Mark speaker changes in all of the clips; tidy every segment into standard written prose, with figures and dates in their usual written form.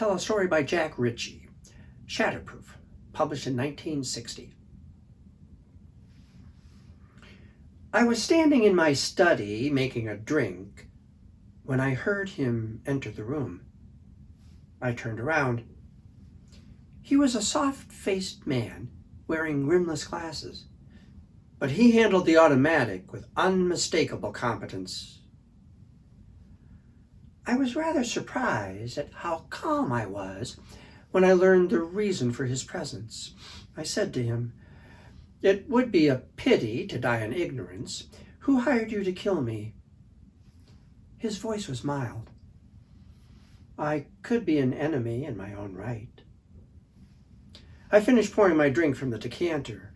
Speaker 1: tell a story by Jack Ritchie, Shatterproof, published in 1960. I was standing in my study making a drink when I heard him enter the room. I turned around. He was a soft-faced man wearing rimless glasses, but he handled the automatic with unmistakable competence. I was rather surprised at how calm I was when I learned the reason for his presence. I said to him, "It would be a pity to die in ignorance. Who hired you to kill me?" His voice was mild. "I could be an enemy in my own right." I finished pouring my drink from the decanter.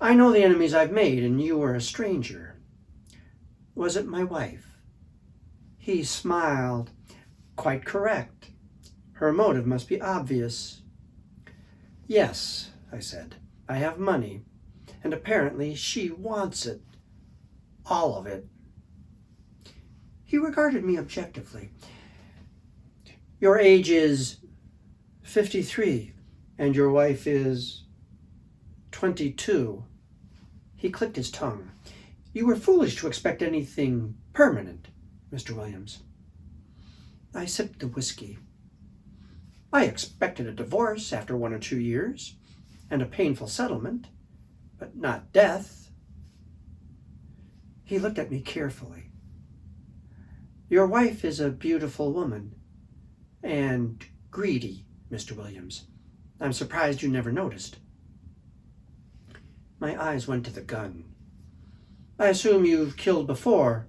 Speaker 1: "I know the enemies I've made, and you are a stranger. Was it my wife?" He smiled. "Quite correct. Her motive must be obvious." "Yes," I said. "I have money, and apparently she wants it. All of it." He regarded me objectively. "Your age is 53, and your wife is 22. He clicked his tongue. "You were foolish to expect anything permanent, Mr. Williams." I sipped the whiskey. "I expected a divorce after 1 or 2 years, and a painful settlement, but not death." He looked at me carefully. "Your wife is a beautiful woman, and greedy, Mr. Williams. I'm surprised you never noticed." My eyes went to the gun. "I assume you've killed before?"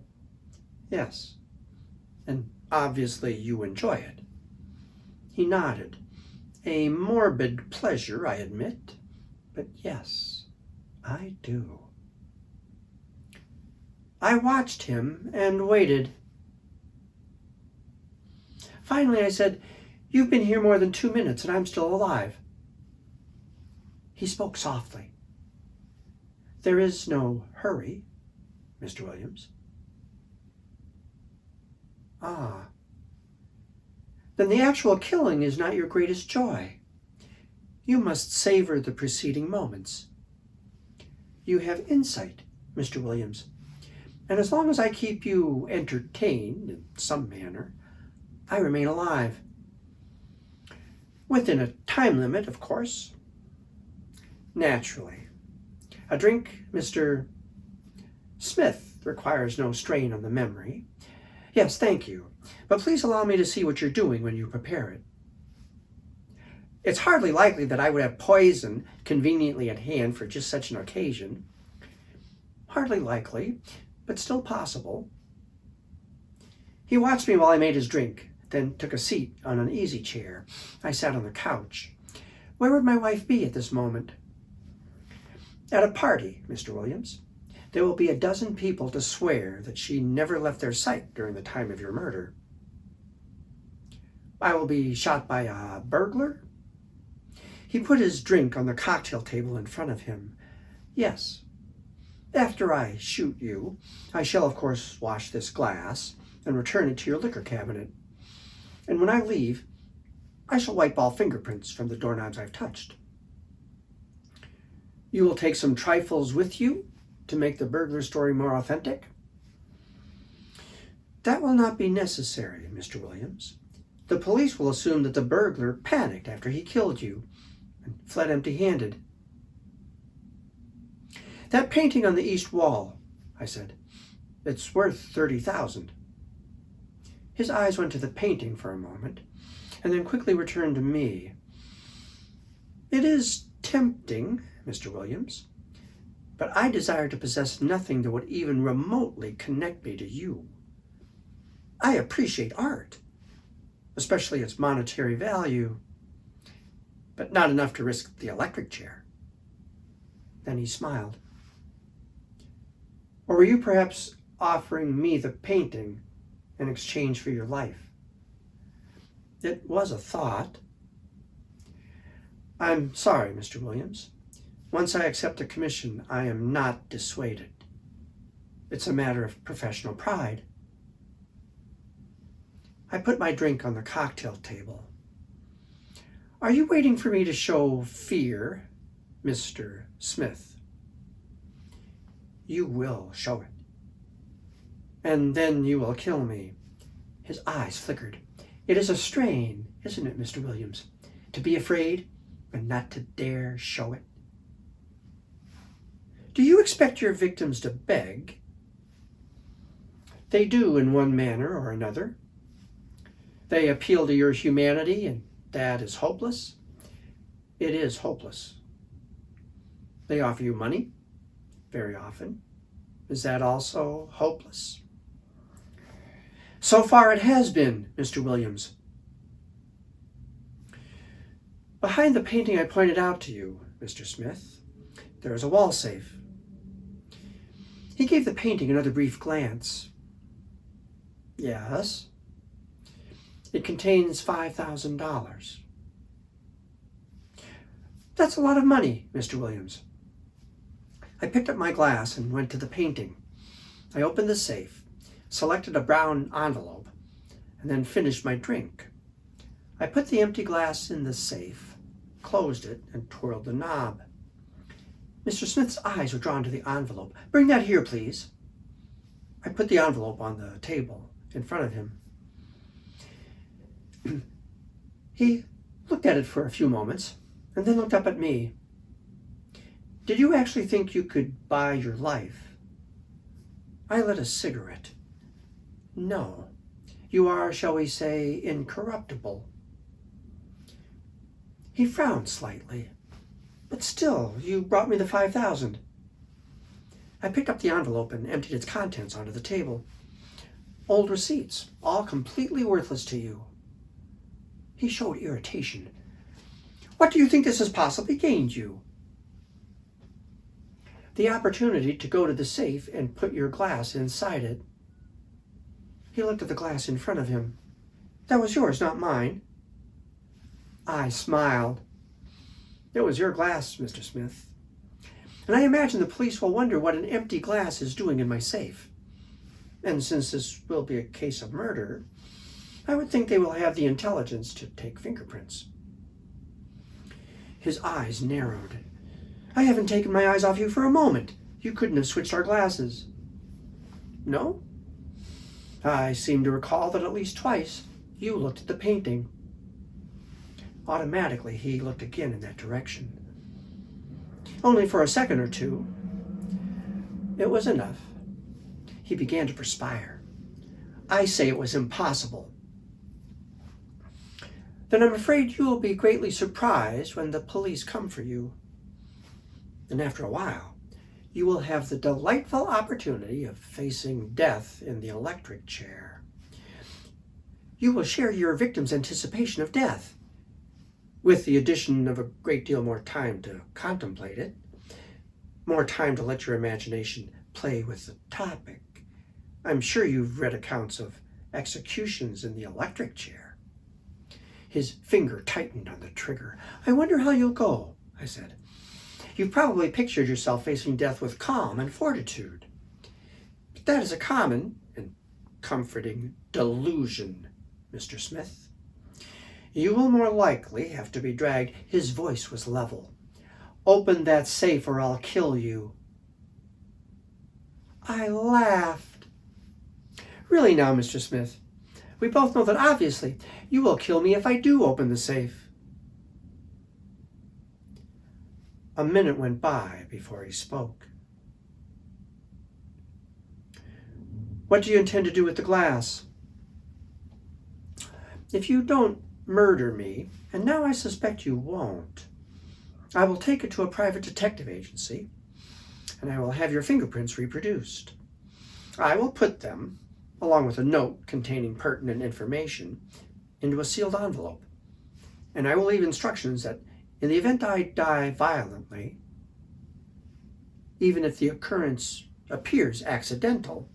Speaker 1: "Yes." "And obviously you enjoy it." He nodded. "A morbid pleasure, I admit, but yes, I do." I watched him and waited. Finally, I said, "You've been here more than 2 minutes, and I'm still alive." He spoke softly. "There is no hurry, Mr. Williams." "Ah. Then the actual killing is not your greatest joy. You must savor the preceding moments. You have insight, Mr. Williams, and as long as I keep you entertained in some manner, I remain alive. Within a time limit, of course." "Naturally. A drink, Mr. Smith, requires no strain on the memory." "Yes, thank you. But please allow me to see what you're doing when you prepare it." It's hardly likely that I would have poison conveniently at hand for just such an occasion. Hardly likely, but still possible. He watched me while I made his drink, then took a seat on an easy chair. I sat on the couch. Where would my wife be at this moment? "At a party, Mr. Williams. There will be 12 people to swear that she never left their sight during the time of your murder." "I will be shot by a burglar?" He put his drink on the cocktail table in front of him. "Yes. After I shoot you, I shall of course wash this glass and return it to your liquor cabinet. And when I leave, I shall wipe all fingerprints from the doorknobs I've touched. You will take some trifles with you to make the burglar story more authentic?" "That will not be necessary, Mr. Williams. The police will assume that the burglar panicked after he killed you and fled empty-handed." "That painting on the east wall," I said. "It's worth 30,000. His eyes went to the painting for a moment, and then quickly returned to me. "It is tempting, Mr. Williams, but I desire to possess nothing that would even remotely connect me to you. I appreciate art, especially its monetary value, but not enough to risk the electric chair." Then he smiled. "Or were you perhaps offering me the painting in exchange for your life?" "It was a thought." "I'm sorry, Mr. Williams. Once I accept a commission, I am not dissuaded. It's a matter of professional pride." I put my drink on the cocktail table. Are you waiting for me to show fear, Mr. Smith? You will show it. And then you will kill me. His eyes flickered. It is a strain, isn't it, Mr. Williams, to be afraid and not to dare show it? Do you expect your victims to beg? They do in one manner or another. They appeal to your humanity, and that is hopeless. It is hopeless. They offer you money, very often. Is that also hopeless? So far it has been, Mr. Williams. Behind the painting I pointed out to you, Mr. Smith, there is a wall safe. He gave the painting another brief glance. Yes. It contains $5,000. That's a lot of money, Mr. Williams. I picked up my glass and went to the painting. I opened the safe, selected a brown envelope, and then finished my drink. I put the empty glass in the safe, closed it, and twirled the knob. Mr. Smith's eyes were drawn to the envelope. Bring that here, please. I put the envelope on the table in front of him. He looked at it for a few moments and then looked up at me. Did you actually think you could buy your life? I lit a cigarette. No. You are, shall we say, incorruptible. He frowned slightly. But still, you brought me the $5,000. I picked up the envelope and emptied its contents onto the table. Old receipts, all completely worthless to you. He showed irritation. What do you think this has possibly gained you? The opportunity to go to the safe and put your glass inside it. He looked at the glass in front of him. That was yours, not mine. I smiled. It was your glass, Mr. Smith. And I imagine the police will wonder what an empty glass is doing in my safe. And since this will be a case of murder, I would think they will have the intelligence to take fingerprints. His eyes narrowed. I haven't taken my eyes off you for a moment. You couldn't have switched our glasses. No? I seem to recall that at least twice you looked at the painting. Automatically, he looked again in that direction. Only for a second or two. It was enough. He began to perspire. I say it was impossible. Then I'm afraid you will be greatly surprised when the police come for you. And after a while, you will have the delightful opportunity of facing death in the electric chair. You will share your victim's anticipation of death, with the addition of a great deal more time to contemplate it, more time to let your imagination play with the topic. I'm sure you've read accounts of executions in the electric chair. His finger tightened on the trigger. I wonder how you'll go, I said. You've probably pictured yourself facing death with calm and fortitude. But that is a common and comforting delusion, Mr. Smith. You will more likely have to be dragged. His voice was level. Open that safe or I'll kill you. I laughed. Really now, Mr. Smith, we both know that obviously you will kill me if I do open the safe. A minute went by before he spoke. What do you intend to do with the glass? If you don't murder me, and now I suspect you won't, I will take it to a private detective agency, and I will have your fingerprints reproduced. I will put them, along with a note containing pertinent information, into a sealed envelope, and I will leave instructions that in the event I die violently, even if the occurrence appears accidental,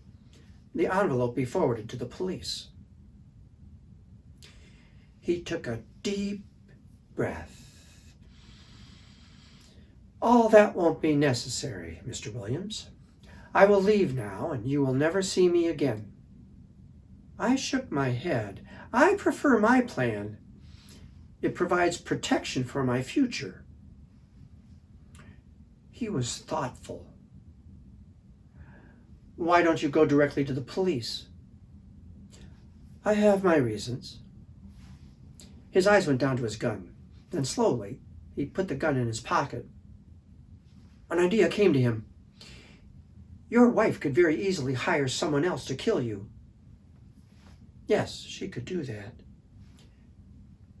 Speaker 1: the envelope be forwarded to the police. He took a deep breath. All that won't be necessary, Mr. Williams. I will leave now, and you will never see me again. I shook my head. I prefer my plan. It provides protection for my future. He was thoughtful. Why don't you go directly to the police? I have my reasons. His eyes went down to his gun. Then slowly, he put the gun in his pocket. An idea came to him. Your wife could very easily hire someone else to kill you. Yes, she could do that.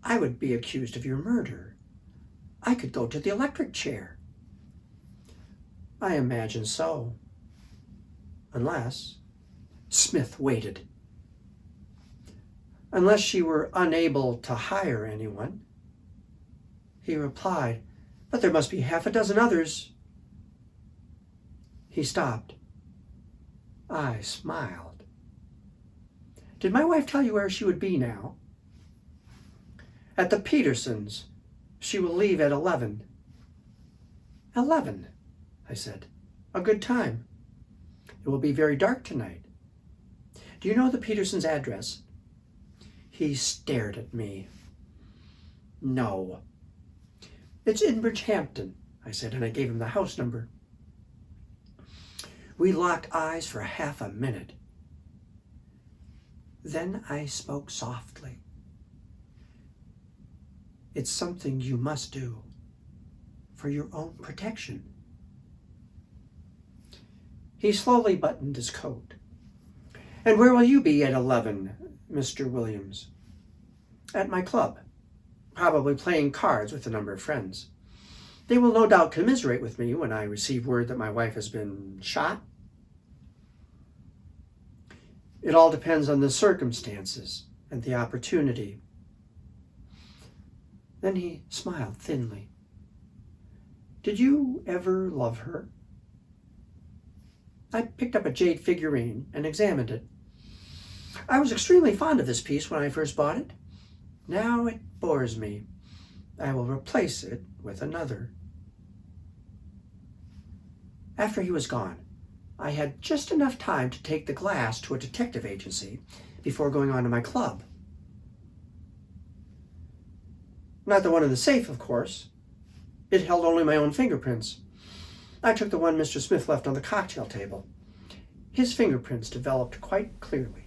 Speaker 1: I would be accused of your murder. I could go to the electric chair. I imagine so. Unless Smith waited. Unless she were unable to hire anyone. He replied, but there must be half a dozen others. He stopped. I smiled. Did my wife tell you where she would be now? At the Petersons. She will leave at 11. 11, I said. A good time. It will be very dark tonight. Do you know the Petersons' address? He stared at me. No. It's in Bridgehampton, I said, and I gave him the house number. We locked eyes for half a minute. Then I spoke softly. It's something you must do for your own protection. He slowly buttoned his coat. And where will you be at 11, Mr. Williams? At my club, probably playing cards with a number of friends. They will no doubt commiserate with me when I receive word that my wife has been shot. It all depends on the circumstances and the opportunity. Then he smiled thinly. Did you ever love her? I picked up a jade figurine and examined it. I was extremely fond of this piece when I first bought it. Now it bores me. I will replace it with another. After he was gone, I had just enough time to take the glass to a detective agency before going on to my club. Not the one in the safe, of course. It held only my own fingerprints. I took the one Mr. Smith left on the cocktail table. His fingerprints developed quite clearly.